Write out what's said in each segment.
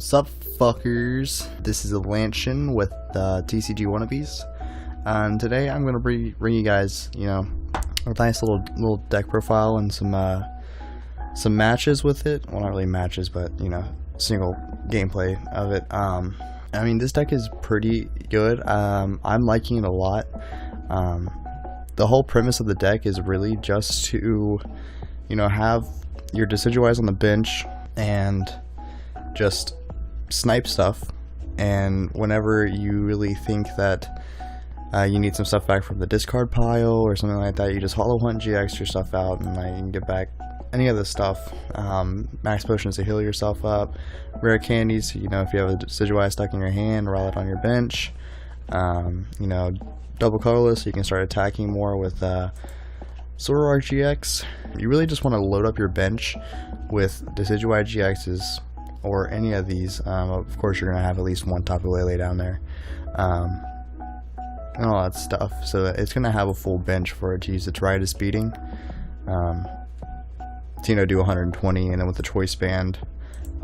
What's up, fuckers? This is Lanchin with TheTCGWannabes, and today I'm gonna bring you guys, a nice little deck profile and some matches with it. Well, not really matches, but single gameplay of it. I mean, this deck is pretty good. I'm liking it a lot. The whole premise of the deck is really just to, have your Decidueyes on the bench and just snipe stuff, and whenever you really think that you need some stuff back from the discard pile or something like that, you just hollow hunt GX your stuff out, and you can get back any of this stuff. Max potions to heal yourself up, rare candies, if you have a Decidueye stuck in your hand, roll it on your bench. Double colorless, so you can start attacking more with Zoroark GX. You really just want to load up your bench with Decidueye GXs or any of these. Of course, you're going to have at least one Tapu Lele down there, and all that stuff. So it's going to have a full bench for it to use its Riotous Beating. To do 120, and then with the choice band,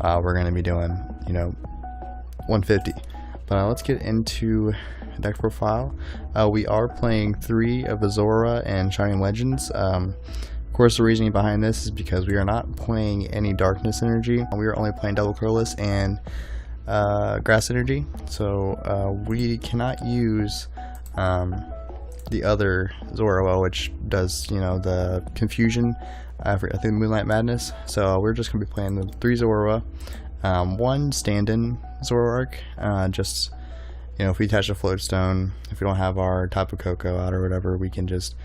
we're going to be doing 150. But let's get into deck profile. We are playing 3 of Azora and Shining Legends. Of course, the reasoning behind this is because we are not playing any Darkness Energy. We are only playing Double Colorless and Grass Energy. So we cannot use the other Zoroark, which does the Confusion. I think Moonlight Madness. So we're just gonna be playing the 3 Zoroark. One stand-in Zoroark. Just if we attach a Floatstone, if we don't have our Tapu Koko out or whatever, we can just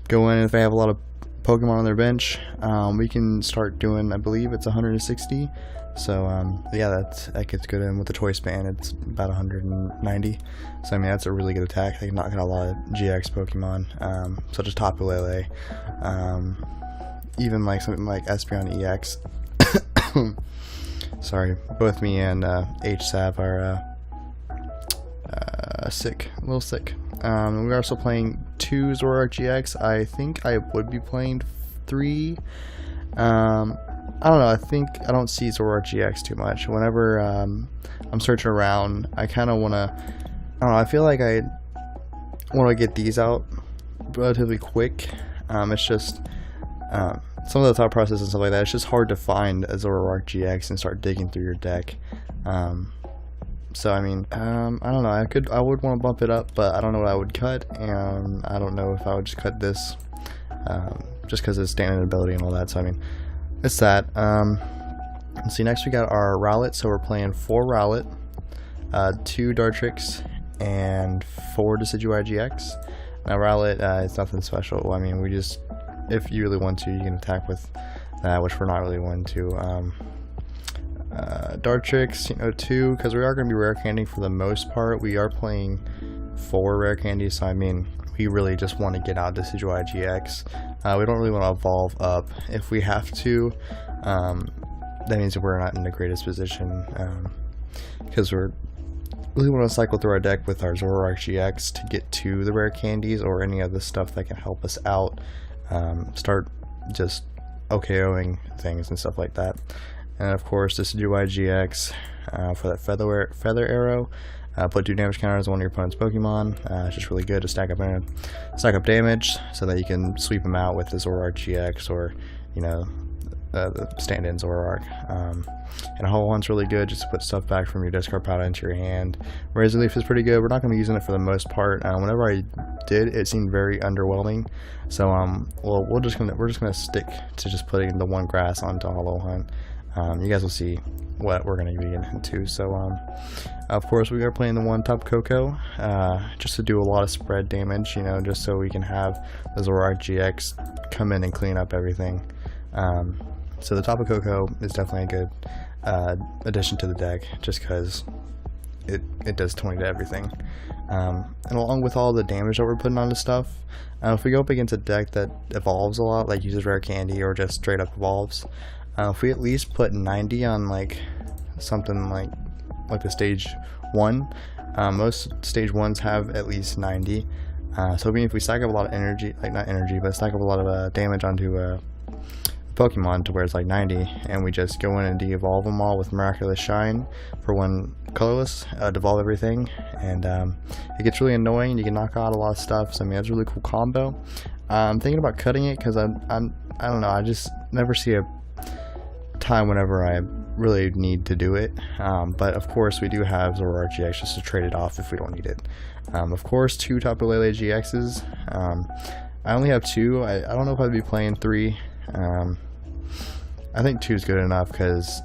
go in. If they have a lot of Pokemon on their bench, we can start doing, I believe it's 160. So yeah, that gets good in with the choice band. It's about 190. So I mean, that's a really good attack. They can knock out a lot of GX Pokemon, such as Tapu Lele, even like something like Espeon EX. Sorry, both me and HSAV are sick, a little sick. We're also playing 2 Zoroark GX. I think I would be playing 3. I don't know. I don't see Zoroark GX too much. Whenever I'm searching around, I kind of want to. I don't know. I feel like I want to get these out relatively quick. It's just some of the thought process and stuff like that. It's just hard to find a Zoroark GX and start digging through your deck. So I mean, I don't know. I would want to bump it up, but I don't know what I would cut, and I don't know if I would just cut this, just because it's standing ability and all that. So I mean, it's that. Let's see. Next we got our Rowlet. So we're playing 4 Rowlet, 2 Dartrix, and 4 Decidueye GX. Now Rowlet, it's nothing special. I mean, if you really want to, you can attack with that, which we're not really wanting to. Dartrix, 2, because we are going to be rare candy for the most part. We are playing 4 rare candies, so I mean, we really just want to get out Decidueye GX. We don't really want to evolve up. If we have to, that means that we're not in the greatest position, because we're really want to cycle through our deck with our Zoroark GX to get to the rare candies or any of the stuff that can help us out. Start just OKOing things and stuff like that. And of course, Decidueye GX for that feather arrow. Put 2 damage counters on one of your opponent's Pokemon. It's just really good to stack up damage so that you can sweep them out with the Zoroark GX or the stand-in Zoroark. And a whole one's really good just to put stuff back from your discard pile into your hand. Razor Leaf is pretty good. We're not going to be using it for the most part. Whenever I did, it seemed very underwhelming. So well, we're just gonna stick to just putting the 1 grass onto Hollow Hunt. You guys will see what we're going to be getting into. So of course we are playing the 1 Tapu Koko, just to do a lot of spread damage, just so we can have the Zoroark GX come in and clean up everything. So the Tapu Koko is definitely a good addition to the deck, just because it does 20 to everything. And along with all the damage that we're putting on the stuff, if we go up against a deck that evolves a lot, like uses rare candy or just straight up evolves, if we at least put 90 on like something like the stage 1, most stage 1s have at least 90. So I mean, if we stack up a lot of energy, like not energy, but stack up a lot of damage onto Pokemon to where it's like 90, and we just go in and de-evolve them all with Miraculous Shine for one colorless, devolve everything, and it gets really annoying. You can knock out a lot of stuff, so I mean that's a really cool combo. I'm thinking about cutting it because I don't know, I just never see a time whenever I really need to do it, but of course we do have Zoroark GX just to trade it off if we don't need it. Of course 2 Tapu Lele GXs. I only have 2. I don't know if I'd be playing 3. I think 2 is good enough because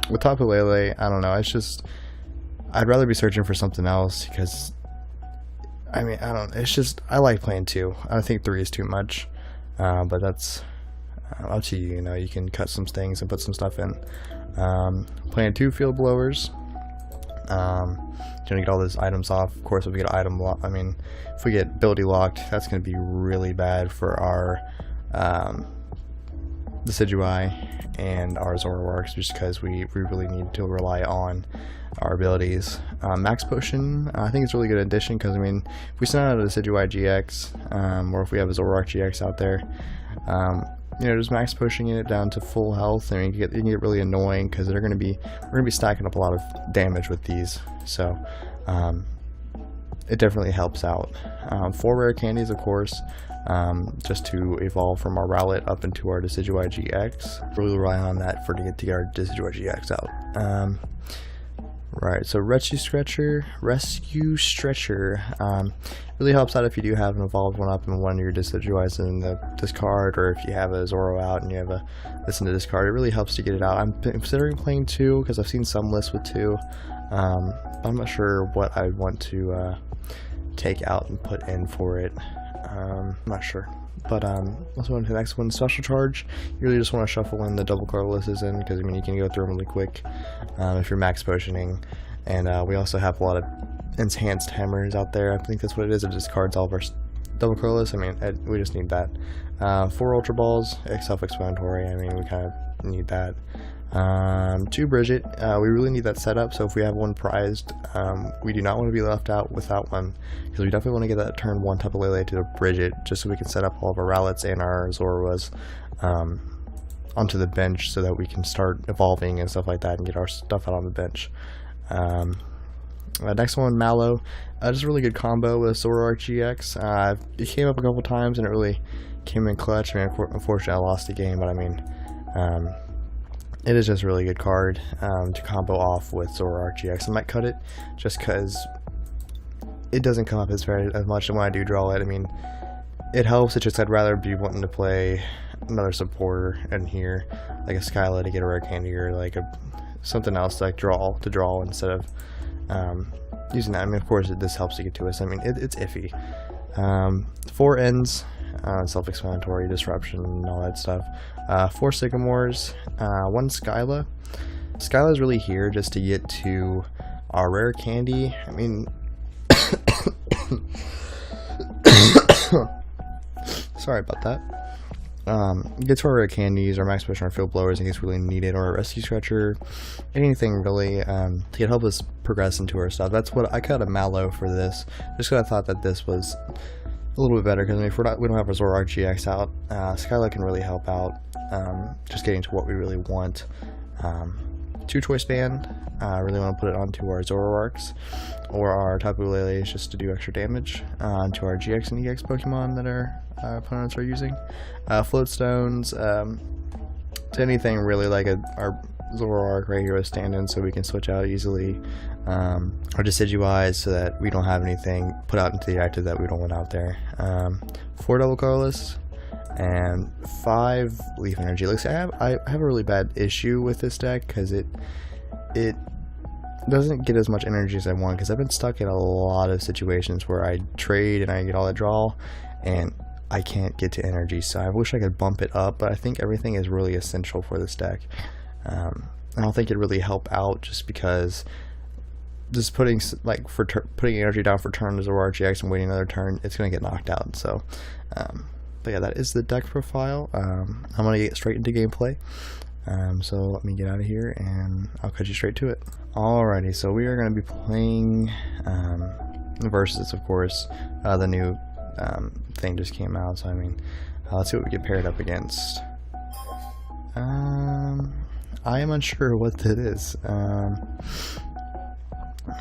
with Tapu Lele, I don't know, it's just I'd rather be searching for something else because I mean it's just I like playing 2. I think 3 is too much, but that's up to you. You know, you can cut some things and put some stuff in. Playing 2 Field Blowers. Gonna get all those items off. Of course, if we get item lock, I mean, if we get ability locked, that's gonna be really bad for our Decidueye and our Zoroarks, just because we really need to rely on our abilities. Max Potion, I think it's a really good addition because I mean, if we send out a Decidueye GX, or if we have a Zoroark GX out there, you know, just max pushing it down to full health, and it can get really annoying because we're gonna be stacking up a lot of damage with these. So it definitely helps out. 4 rare candies, of course, just to evolve from our Rowlet up into our Decidueye GX. Really rely on that to get our Decidueye GX out. Right, so Rescue Stretcher really helps out if you do have an evolved one up and one of your Decidueyes in the discard, or if you have a Zoro out and you have this in the discard. It really helps to get it out. I'm considering playing 2 because I've seen some lists with 2. But I'm not sure what I want to take out and put in for it. I'm not sure. But let's move on to the next one. Special Charge. You really just want to shuffle in the double colorless in because I mean you can go through them really quick if you're max potioning. And we also have a lot of enhanced hammers out there. I think that's what it is. It discards all of our double colorless. I mean we just need that. 4 Ultra Balls. Self-explanatory. I mean we kind of need that. 2 Bridget. We really need that set up, so if we have one prized, we do not want to be left out without one, because we definitely want to get that turn 1 Tapu Lele to Bridget, just so we can set up all of our Rowlets and our Zoroas onto the bench, so that we can start evolving and stuff like that and get our stuff out on the bench. Next one, Mallow. Just a really good combo with Zoroark GX. It came up a couple times and it really came in clutch. I mean, unfortunately I lost the game, but I mean it is just a really good card to combo off with Zoroark GX. I might cut it just because it doesn't come up as much when I do draw it. I mean, it helps. It's just I'd rather be wanting to play another supporter in here, like a Skyla to get a rare candy, or like something else like draw instead of using that. I mean, of course, this helps to get to us. I mean, it's iffy. 4 ends. Self-explanatory, disruption, and all that stuff. 4 Sycamores, 1 Skyla. Skyla is really here just to get to our rare candy. I mean, sorry about that. Get to our rare candies, our max push, our field blowers in case we really need it, or a rescue stretcher, anything really to help us progress into our stuff. That's what I cut a Mallow for this, just because I thought that this was a little bit better, because I mean, if we don't have our Zoroark GX out, Skyla can really help out, just getting to what we really want. 2 Choice Band, I really want to put it onto our Zoroarks or our Tapu Lele just to do extra damage to our GX and EX Pokemon that our opponents are using. Float Stones, to anything really, like our Zoroark right here with stand-in, so we can switch out easily. Or Decidueye, so that we don't have anything put out into the active that we don't want out there. 4 double colorless and 5 leaf energy. Looks like I have a really bad issue with this deck because it doesn't get as much energy as I want, because I've been stuck in a lot of situations where I trade and I get all that draw and I can't get to energy. So I wish I could bump it up, but I think everything is really essential for this deck. I don't think it'd really help out, just because just putting putting energy down for turn as a Zoroark GX and waiting another turn, it's going to get knocked out. So, but yeah, that is the deck profile. I'm going to get straight into gameplay. So let me get out of here and I'll cut you straight to it. Alrighty, so we are going to be playing Versus, of course. The new thing just came out, so I mean, let's see what we get paired up against. I am unsure what that is.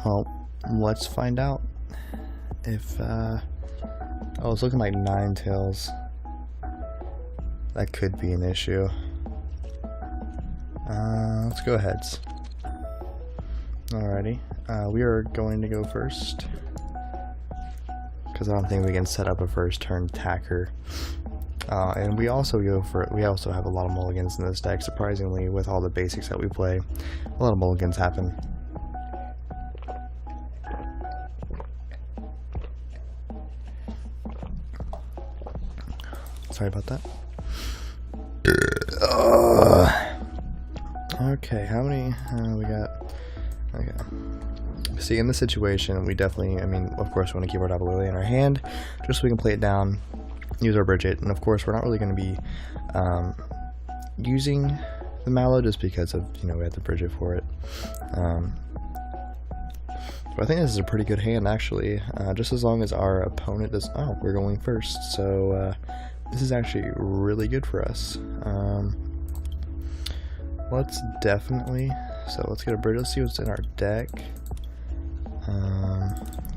Well, let's find out. If, oh, it's looking like Ninetales. That could be an issue. Let's go heads. Alrighty. We are going to go first. Because I don't think we can set up a first turn attacker. And we also have a lot of mulligans in this deck. Surprisingly, with all the basics that we play, a lot of mulligans happen. Sorry about that. Okay, how many we got? Okay. See, in this situation, we definitely, I mean, of course, we want to keep our double lily in our hand, just so we can play it down, use our Bridget, and of course, we're not really going to be using the Mallow just because of, you know, we have the Bridget for it. But I think this is a pretty good hand, actually, just as long as our opponent does. Oh, we're going first, so this is actually really good for us. Let's definitely, so let's get a Bridget, let's see what's in our deck.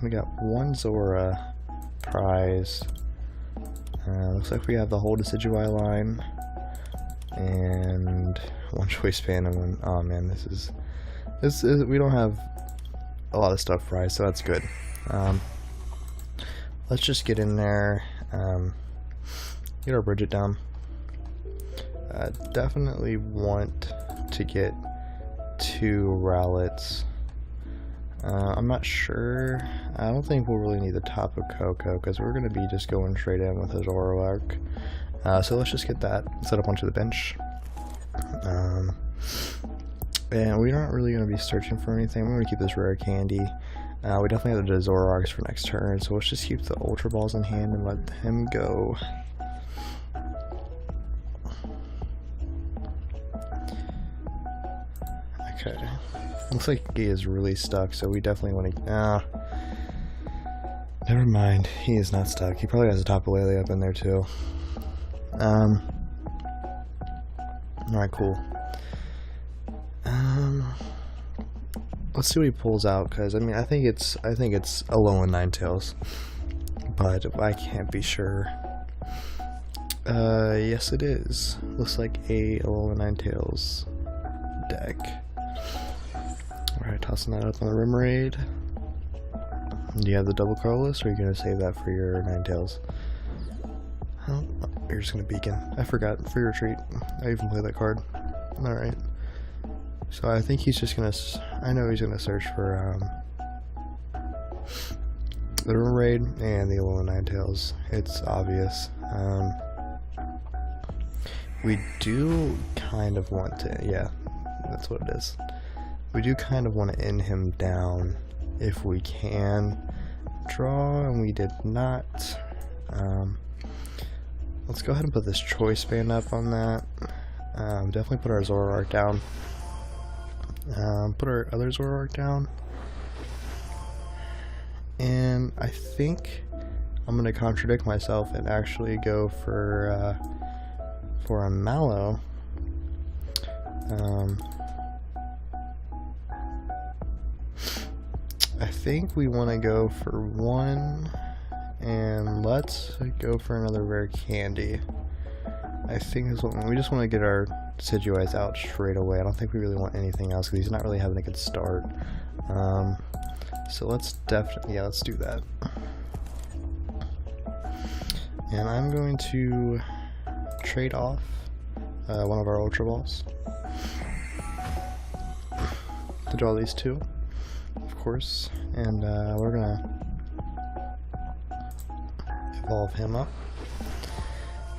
We got one Zora prize. Looks like we have the whole Decidueye line and one choice fan and one. Oh man, this is we don't have a lot of stuff prized, so that's good. Let's just get in there, get our Bridget down. Definitely want to get 2 Rowlets. I'm not sure. I don't think we'll really need the Tapu Koko because we're going to be just going straight in with a Zoroark. So let's just get that set up onto the bench. And we're not really going to be searching for anything. We're going to keep this rare candy. We definitely have the Zoroarks for next turn, so let's just keep the Ultra Balls in hand and let him go. Okay. Looks like he is really stuck, so we definitely want to. Never mind. He is not stuck. He probably has a Tapu Lele up in there too. Alright, cool. Let's see what he pulls out, because I mean, I think it's Alolan Ninetales, but I can't be sure. Yes, it is. Looks like a Alolan Ninetales deck. Alright, tossing that up on the Rim Raid. Do you have the double colorless, or are you going to save that for your Ninetales? Oh, you're just going to beacon. I forgot. Free retreat. I even played that card. Alright. So I think he's just going to... I know he's going to search for the Rim Raid and the Alolan Ninetales. It's obvious. We do kind of want to... Yeah, that's what it is. We do kind of want to end him down if we can. Draw, and we did not. Let's go ahead and put this choice band up on that. Definitely put our Zoroark down. Put our other Zoroark down. And I think I'm going to contradict myself and actually go for a Mallow. I think we want to go for one, and let's go for another rare candy. I think is what we just want to get our Decidueyes out straight away. I don't think we really want anything else because he's not really having a good start. So let's definitely, yeah, let's do that. And I'm going to trade off one of our Ultra Balls to draw these 2. Of course, and we're gonna evolve him up.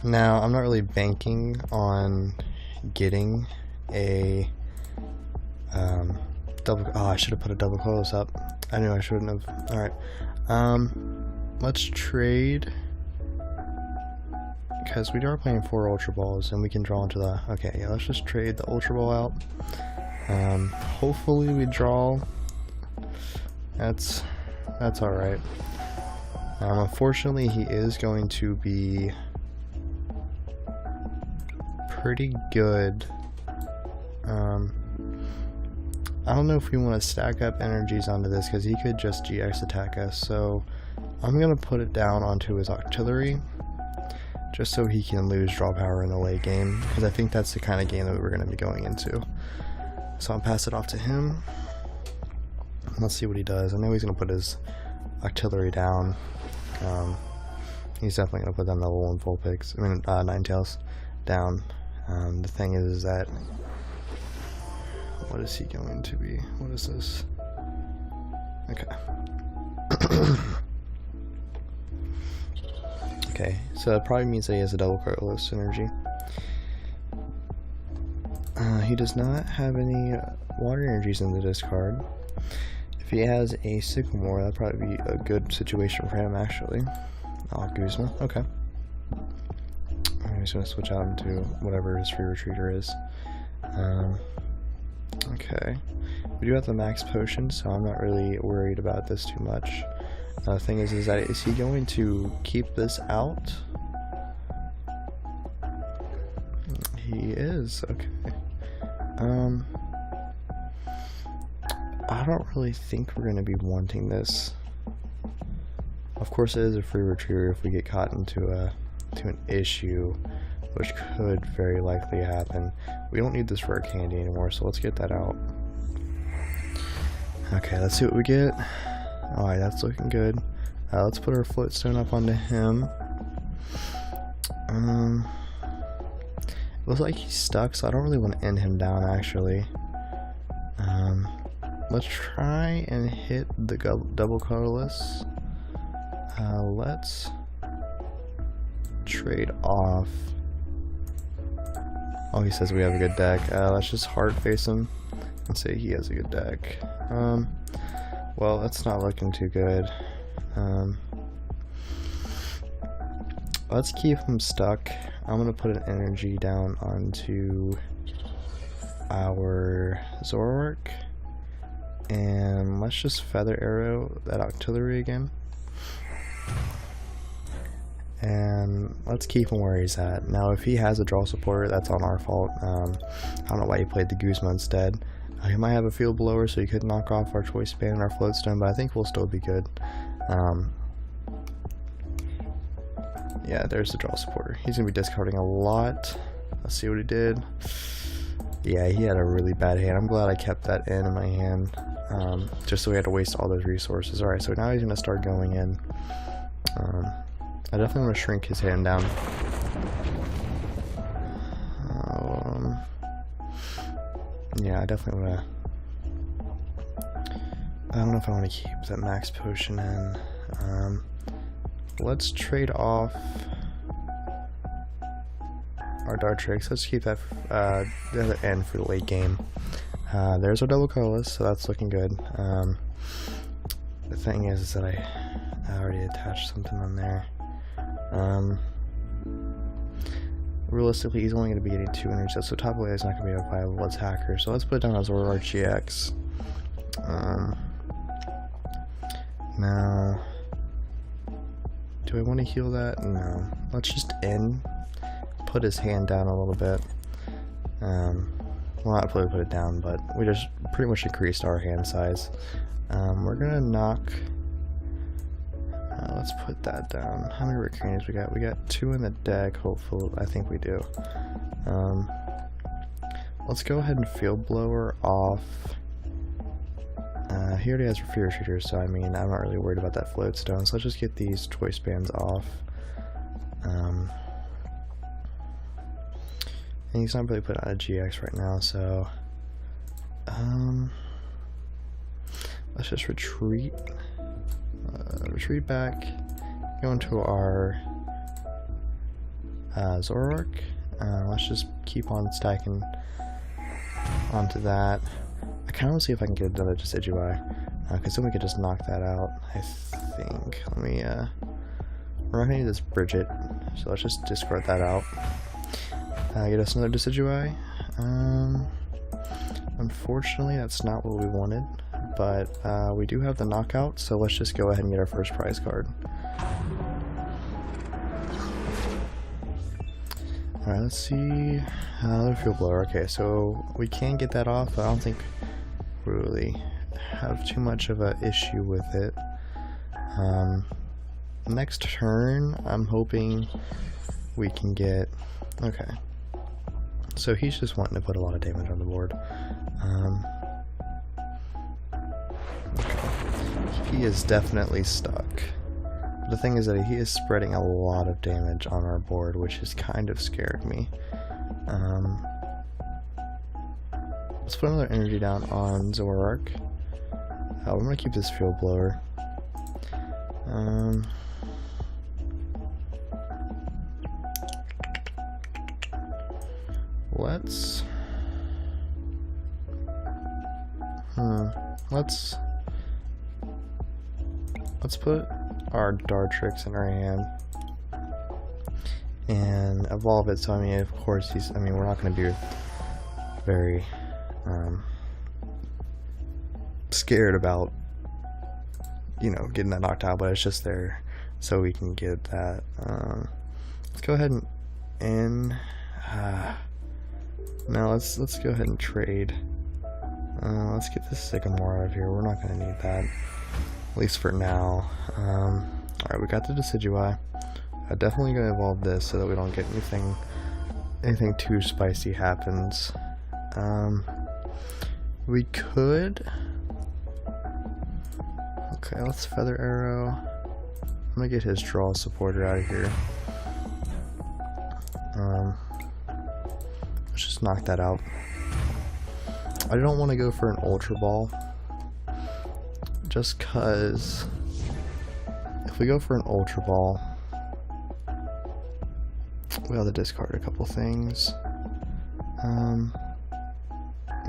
Now, I'm not really banking on getting a double. Oh, I should have put a double close up. I knew I shouldn't have. All right, let's trade because we are playing 4 Ultra Balls, and we can draw into the. Okay, yeah, let's just trade the Ultra Ball out. Hopefully, we draw. That's alright. Unfortunately, he is going to be pretty good. I don't know if we want to stack up energies onto this because he could just GX attack us, so I'm going to put it down onto his artillery just so he can lose draw power in the late game, because I think that's the kind of game that we're going to be going into. So I'll pass it off to him. Let's see what he does. I know he's going to put his artillery down. He's definitely going to put them level 1 Vulpix, Ninetales down. The thing is that, what is he going to be? What is this? Okay. Okay, so that probably means that he has a double colorless energy. He does not have any water energies in the discard. If he has a Sycamore, that'd probably be a good situation for him, actually. Oh, Guzma, okay. I'm just gonna switch out into whatever his free retreater is. Okay. We do have the max potion, so I'm not really worried about this too much. The thing is he going to keep this out? He is, okay. I don't really think we're gonna be wanting this. Of course, it is a free retriever if we get caught into an issue, which could very likely happen. We don't need this rare candy anymore, so let's get that out. Okay, let's see what we get. Alright, that's looking good. Let's put our floatstone up onto him. Looks like he's stuck, so I don't really want to end him down, actually. Let's try and hit the double colorless. Let's trade off. Oh, he says we have a good deck. Let's just hard face him and say he has a good deck. Well, that's not looking too good. Let's keep him stuck. I'm gonna put an energy down onto our Zoroark, and let's just feather arrow that artillery again. And let's keep him where he's at. Now, if he has a draw supporter, that's on our fault. I don't know why he played the Guzma instead. He might have a field blower, so he could knock off our choice band and our floatstone, but I think we'll still be good. Yeah, there's the draw supporter. He's gonna be discarding a lot. Let's see what he did. Yeah, he had a really bad hand. I'm glad I kept that in my hand, just so we had to waste all those resources. Alright, so now he's gonna start going in. I definitely want to shrink his hand down. Yeah, I definitely want to. I don't know if I want to keep that max potion in. Let's trade off our Dartrix. Let's keep that the other end for the late game. There's our double colorless, so that's looking good. The thing is that I already attached something on there. Realistically, he's only going to be getting 2 energies, so top layer is not going to be a viable attacker. So let's put it down as Zoroark GX. Now, do I want to heal that? No. Let's just put his hand down a little bit. Well, not fully put it down, but we just pretty much increased our hand size. We're going to knock. Let's put that down. How many recurrents we got? We got 2 in the deck, hopefully. I think we do. Let's go ahead and field blower off. He already has Fear Shooter, so I mean, I'm not really worried about that floatstone. So let's just get these choice bands off. And he's not really putting out a GX right now, so let's just retreat. Retreat back, go into our Zoroark. Let's just keep on stacking onto that. I kind of want to see if I can get another Decidueye, because then we could just knock that out, I think. Let me, we're not going to need this Bridget, so let's just discard that out. Get us another Decidueye. Unfortunately, that's not what we wanted. But we do have the knockout, so let's just go ahead and get our first prize card. Alright, let's see. Another field blower. Okay, so we can get that off, but I don't think we really have too much of an issue with it. Next turn, I'm hoping we can get... Okay. So he's just wanting to put a lot of damage on the board. Okay. He is definitely stuck. The thing is that he is spreading a lot of damage on our board, which has kind of scared me. Let's put another energy down on Zoroark. I'm going to keep this field blower. Let's put our Dartrix in our hand and evolve it. So I mean, of course we're not going to be very scared about, you know, getting that knocked out, but it's just there so we can get that. Let's go ahead and now let's go ahead and trade. Let's get this Sycamore out of here. We're not going to need that, at least for now. Alright, we got the Decidueye. I'm definitely going to evolve this so that we don't get anything too spicy happens. We could... Okay, let's Feather Arrow. I'm going to get his Draw Supporter out of here. Let's just knock that out. I don't want to go for an Ultra Ball, just cause if we go for an Ultra Ball, we have to discard a couple things. You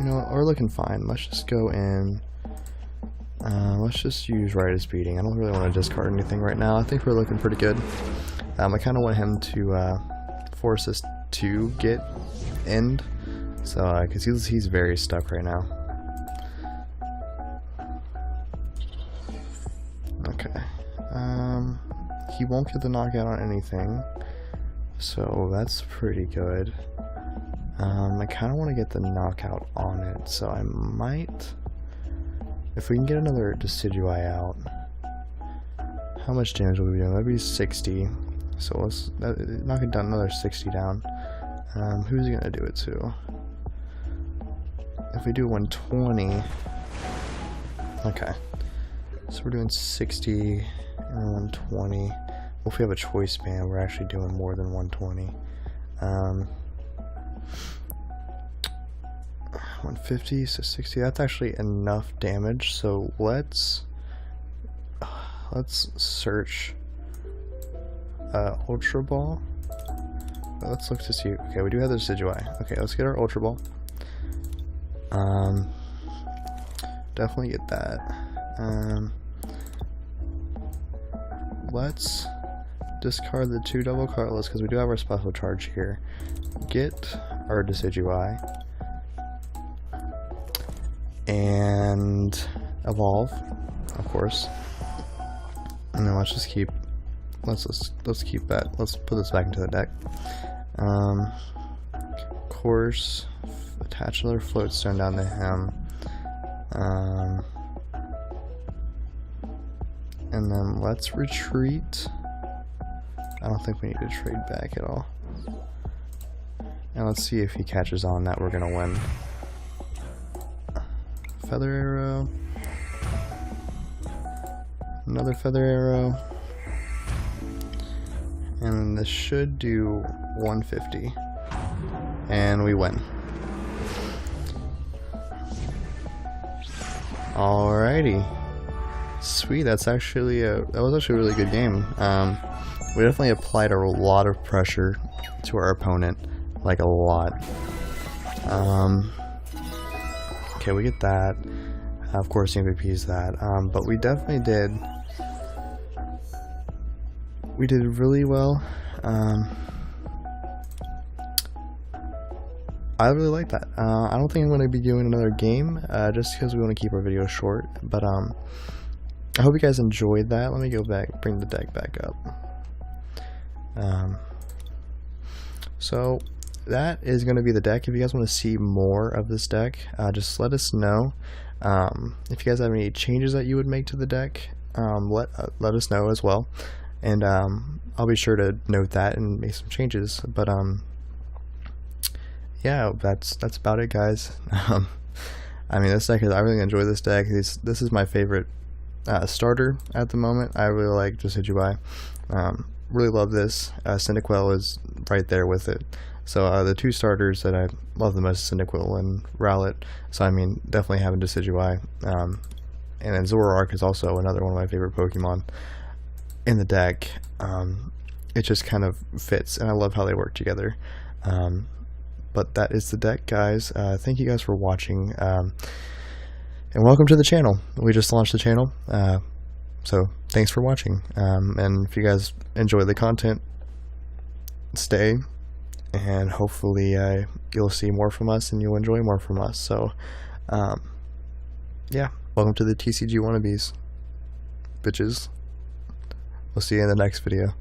know what, we're looking fine. Let's just go in. Let's just use Riotous Beating. I don't really want to discard anything right now. I think we're looking pretty good. I kind of want him to force us to get End. So, because he's very stuck right now. Okay. He won't get the knockout on anything, so that's pretty good. I kind of want to get the knockout on it, so I might... If we can get another Decidueye out... How much damage will we be doing? That'd be 60. So let's knock it down, another 60 down. Who's he gonna do it to? If we do 120, okay, so we're doing 60 and 120. Well, if we have a choice band, we're actually doing more than 120. 150, so 60. That's actually enough damage. So let's search Ultra Ball. Let's look to see. Okay, we do have the Decidueye. Okay, let's get our Ultra Ball. Definitely get that. Let's discard the 2 double colorless because we do have our special charge here. Get our Decidueye and evolve, of course. And then let's just keep. Let's keep that. Let's put this back into the deck. Of course. Attach another Floatstone down to him. And then let's retreat. I don't think we need to trade back at all. And let's see if he catches on that we're gonna win. Feather Arrow. Another Feather Arrow. And this should do 150. And we win. Alrighty. Sweet, that was actually a really good game. We definitely applied a lot of pressure to our opponent, like a lot. Okay, we get that. Of course, MVP is that. But we definitely did. We did really well. I really like that. I don't think I'm going to be doing another game, just because we want to keep our videos short. But I hope you guys enjoyed that. Let me go back, bring the deck back up. So that is going to be the deck. If you guys want to see more of this deck, just let us know. If you guys have any changes that you would make to the deck, let us know as well, and I'll be sure to note that and make some changes. But yeah, that's about it, guys. I mean, this deck I really enjoy this deck. This is my favorite starter at the moment. I really like Decidueye. Really love this. Cyndaquil is right there with it. So the two starters that I love the most, Cyndaquil and Rowlet. So I mean, definitely having Decidueye. And then Zoroark is also another one of my favorite Pokemon in the deck. It just kind of fits, and I love how they work together. But that is the deck, guys. Thank you guys for watching, and welcome to the channel. We just launched the channel, so thanks for watching. And if you guys enjoy the content, stay, and hopefully you'll see more from us and you'll enjoy more from us. So yeah, welcome to the TCGWannabes, bitches. We'll see you in the next video.